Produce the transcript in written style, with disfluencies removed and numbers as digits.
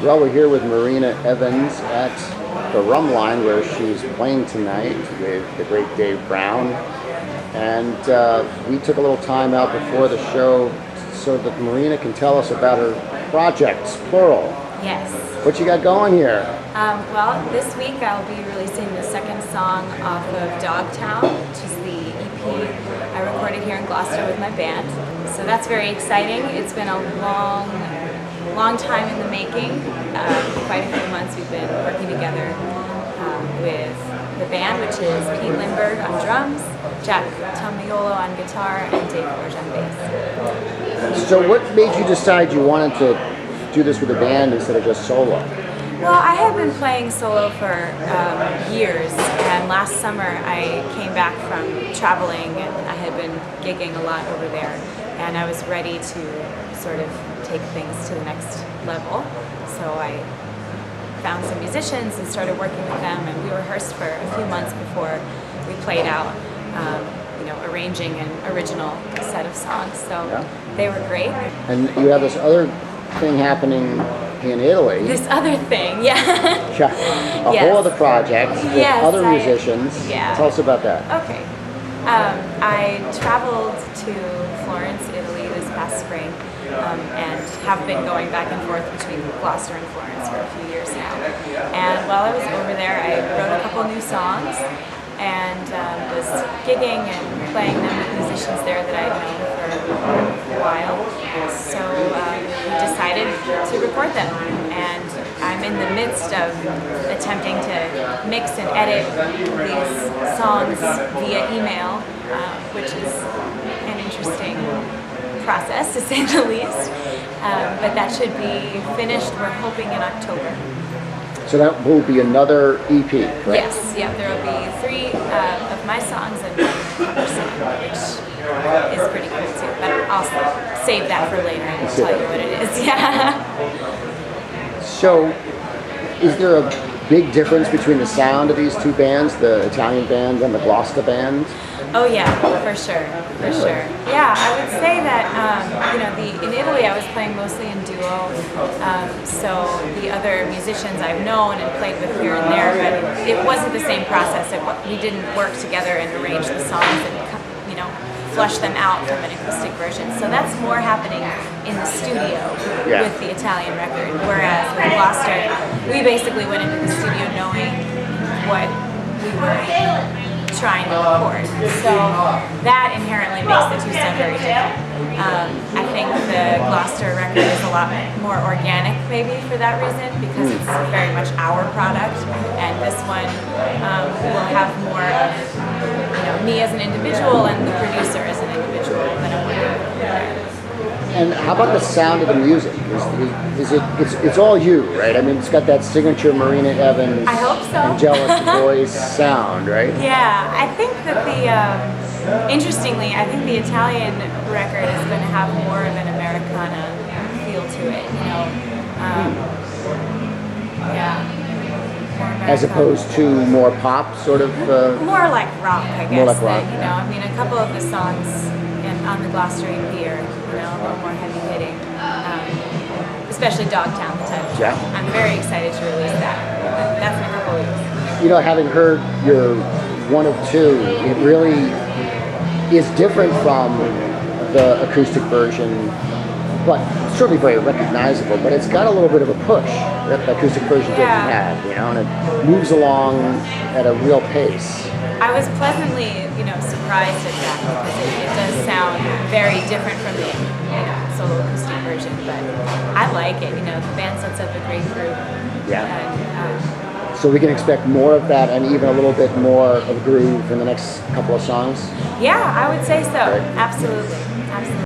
Well, we're here with Marina Evans at the Rhumb Line, where she's playing tonight with the great Dave Brown. And we took a little time out before the show so that Marina can tell us about her projects, plural. Yes. What you got going here? Well, this week I'll be releasing the second song off of Dogtown, which is the EP I recorded here in Gloucester with my band. So that's very exciting. It's been a long time in the making. Quite a few months we've been working together with the band, which is Pete Lindbergh on drums, Jack Tomiolo on guitar, and Dave Borge on bass. So what made you decide you wanted to do this with a band instead of just solo? Well, I have been playing solo for years, and last summer I came back from traveling and I had been gigging a lot over there, and I was ready to sort of take things to the next level. So I found some musicians and started working with them, and we rehearsed for a few months before we played out, arranging an original set of songs. So they were great. And you have this other thing happening in Italy. This other thing, yeah. A whole other project with other musicians. Yeah. Tell us about that. Okay. I traveled to Florence, Italy this past spring, and have been going back and forth between Gloucester and Florence for a few years now. And while I was over there, I wrote a couple new songs and was gigging and playing them with musicians there that I'd known for a while. So we decided to record them, and I'm in the midst of attempting to mix and edit these songs via email, which is an interesting process, to say the least. But that should be finished, we're hoping, in October. So that will be another EP, right? Yes, yeah, there will be 3 of my songs and 1 cover song, which is pretty cool too. But I'll save that for later and tell you what it is. Yeah. So, is there a big difference between the sound of these two bands, the Italian band and the Gloucester band? Oh yeah, for sure. Yeah, I would say that in Italy I was playing mostly in duo, so the other musicians I've known and played with here and there, but it wasn't the same process. We didn't work together and arrange the songs and flush them out from an acoustic version. So that's more happening in the studio with the Italian record, whereas with Gloucester, we basically went into the studio knowing what we were trying to record. So that inherently makes the two sound very different. I think the Gloucester record is a lot more organic, maybe, for that reason, because it's very much our product, and this one will have more of me as an individual and the producer as an individual that I'm working with there. And how about the sound of the music? It's all you, right? I mean, it's got that signature Marina Evans, I hope so. Angelic voice sound, right? Yeah, I think that interestingly, I think the Italian record is going to have more of an Americana feel to it, As opposed to more pop, sort of? More like rock, I guess. More like rock. A couple of the songs on the Gloucester EP are, a little more heavy hitting, especially Dogtown, the title. Yeah. I'm very excited to release that. That's in a couple of weeks. Having heard your one of two, it really is different from the acoustic version, but certainly very recognizable, but it's got a little bit of a push that the acoustic version doesn't have, and it moves along at a real pace. I was pleasantly, surprised at that, because it does sound very different from the solo acoustic version, but I like it. The band sets up a great group. Yeah. And, so we can expect more of that and even a little bit more of groove in the next couple of songs? Yeah, I would say so. Right. Absolutely.